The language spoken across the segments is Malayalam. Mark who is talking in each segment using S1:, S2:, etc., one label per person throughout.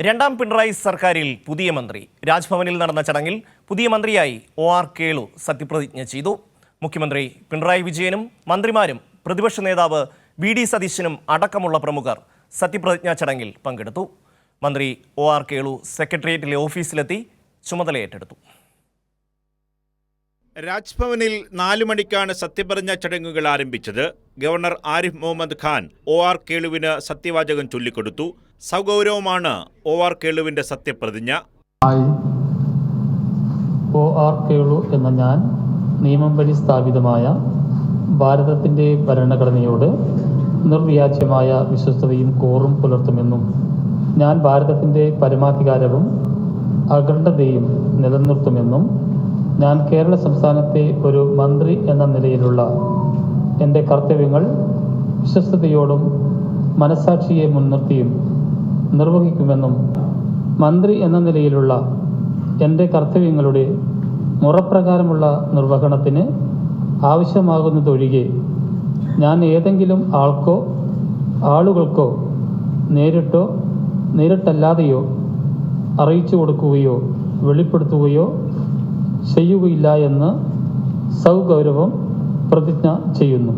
S1: രണ്ടാം പിണറായി സർക്കാരിൽ പുതിയ മന്ത്രി. രാജ്ഭവനിൽ നടന്ന ചടങ്ങിൽ പുതിയ മന്ത്രിയായി OR കേളു സത്യപ്രതിജ്ഞ ചെയ്തു. മുഖ്യമന്ത്രി പിണറായി വിജയനും മന്ത്രിമാരും പ്രതിപക്ഷ നേതാവ് VD സതീശനും അടക്കമുള്ള പ്രമുഖർ സത്യപ്രതിജ്ഞാ ചടങ്ങിൽ പങ്കെടുത്തു. മന്ത്രി OR കേളു സെക്രട്ടേറിയറ്റിലെ ഓഫീസിലെത്തി ചുമതലയേറ്റെടുത്തു.
S2: രാജ്ഭവനിൽ 4 മണിക്കാണ് സത്യപ്രതിജ്ഞാ ചടങ്ങുകൾ ആരംഭിച്ചത്. ഗവർണർ ആരിഫ് മുഹമ്മദ് ഖാൻ OR കേളുവിന് സത്യവാചകം ചൊല്ലിക്കൊടുത്തു. സൗഗൗരവമാണ് OR കേളുവിന്റെ സത്യപ്രതിജ്ഞ.
S3: OR കേളു എന്ന ഞാൻ നിയമം വഴി സ്ഥാപിതമായ ഭാരതത്തിൻ്റെ ഭരണഘടനയോട് നിർവ്യാജ്യമായ വിശ്വസ്തതയും കൂറും പുലർത്തുമെന്നും ഞാൻ ഭാരതത്തിൻ്റെ പരമാധികാരവും അഖണ്ഡതയും നിലനിർത്തുമെന്നും ഞാൻ കേരള സംസ്ഥാനത്തെ ഒരു മന്ത്രി എന്ന നിലയിലുള്ള എൻ്റെ കർത്തവ്യങ്ങൾ വിശ്വസ്തയോടും മനസാക്ഷിയെ മുൻനിർത്തിയും നിർവഹിക്കുമെന്നും മന്ത്രി എന്ന നിലയിലുള്ള എൻ്റെ കർത്തവ്യങ്ങളുടെ മുറപ്രകാരമുള്ള നിർവഹണത്തിന് ആവശ്യമാകുന്നതൊഴികെ ഞാൻ ഏതെങ്കിലും ആൾക്കോ ആളുകൾക്കോ നേരിട്ടോ നേരിട്ടല്ലാതെയോ അറിയിച്ചു കൊടുക്കുകയോ വെളിപ്പെടുത്തുകയോ ചെയ്യുകയില്ല എന്ന് സൗഗൗരവം പ്രതിജ്ഞ ചെയ്യുന്നു.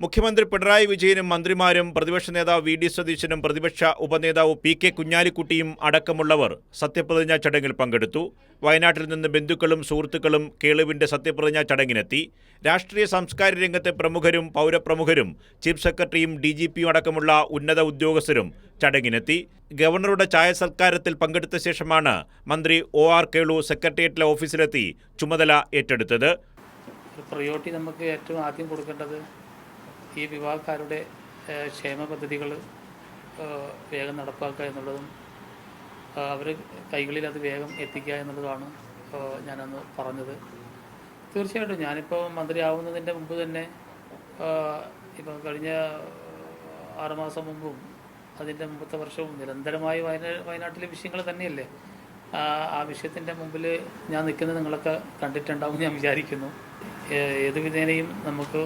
S2: മുഖ്യമന്ത്രി പിണറായി വിജയനും മന്ത്രിമാരും പ്രതിപക്ഷ നേതാവ് VD സതീശനും പ്രതിപക്ഷ ഉപനേതാവ് PK കുഞ്ഞാലിക്കുട്ടിയും അടക്കമുള്ളവർ സത്യപ്രതിജ്ഞാ ചടങ്ങിൽ പങ്കെടുത്തു. വയനാട്ടിൽ നിന്ന് ബന്ധുക്കളും സുഹൃത്തുക്കളും കേളുവിന്റെ സത്യപ്രതിജ്ഞാ ചടങ്ങിനെത്തി. രാഷ്ട്രീയ സാംസ്കാരിക രംഗത്തെ പ്രമുഖരും പൗരപ്രമുഖരും ചീഫ് സെക്രട്ടറിയും DGPയും അടക്കമുള്ള ഉന്നത ഉദ്യോഗസ്ഥരും ചടങ്ങിനെത്തി. ഗവർണറുടെ ചായ സൽക്കാരത്തിൽ പങ്കെടുത്ത ശേഷമാണ് മന്ത്രി OR കേളു സെക്രട്ടേറിയറ്റിലെ ഓഫീസിലെത്തി ചുമതല ഏറ്റെടുത്തത്.
S3: പ്രയോറിറ്റി നമുക്ക് ഏറ്റവും ആദ്യം കൊടുക്കേണ്ടത് ഈ വിഭാഗക്കാരുടെ ക്ഷേമ പദ്ധതികൾ വേഗം നടപ്പാക്കുക എന്നുള്ളതും അവർ കൈകളിൽ അത് വേഗം എത്തിക്കുക എന്നുള്ളതാണ് ഞാനന്ന് പറഞ്ഞത്. തീർച്ചയായിട്ടും ഞാനിപ്പോൾ മന്ത്രിയാവുന്നതിൻ്റെ മുമ്പ് തന്നെ ഇപ്പം കഴിഞ്ഞ 6 മാസം മുമ്പും അതിൻ്റെ മുമ്പത്തെ വർഷവും നിരന്തരമായി വയനാട്ടിലെ വിഷയങ്ങൾ തന്നെയല്ലേ. ആ വിഷയത്തിൻ്റെ മുമ്പിൽ ഞാൻ നിൽക്കുന്നത് നിങ്ങളൊക്കെ കണ്ടിട്ടുണ്ടാവും ഞാൻ വിചാരിക്കുന്നു. ഏത് വിധേനയും നമുക്ക്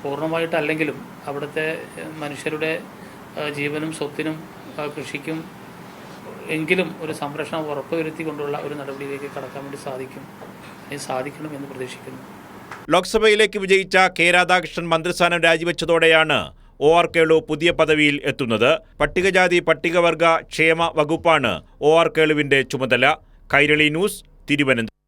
S3: പൂർണ്ണമായിട്ടല്ലെങ്കിലും അവിടുത്തെ മനുഷ്യരുടെ ജീവനും സ്വത്തിനും കൃഷിക്കും എങ്കിലും ഒരു സംരക്ഷണം ഉറപ്പുവരുത്തിക്കൊണ്ടുള്ള ഒരു നടപടിയിലേക്ക് കടക്കാൻ വേണ്ടി സാധിക്കണം എന്ന് പ്രതീക്ഷിക്കുന്നു.
S2: ലോക്സഭയിലേക്ക് വിജയിച്ച K രാധാകൃഷ്ണൻ മന്ത്രിസ്ഥാനം രാജിവെച്ചതോടെയാണ് OR കേളു പുതിയ പദവിയിൽ എത്തുന്നത്. പട്ടികജാതി പട്ടികവർഗ ക്ഷേമ വകുപ്പാണ് OR കേളുവിന്റെ ചുമതല. കൈരളി ന്യൂസ്, തിരുവനന്തപുരം.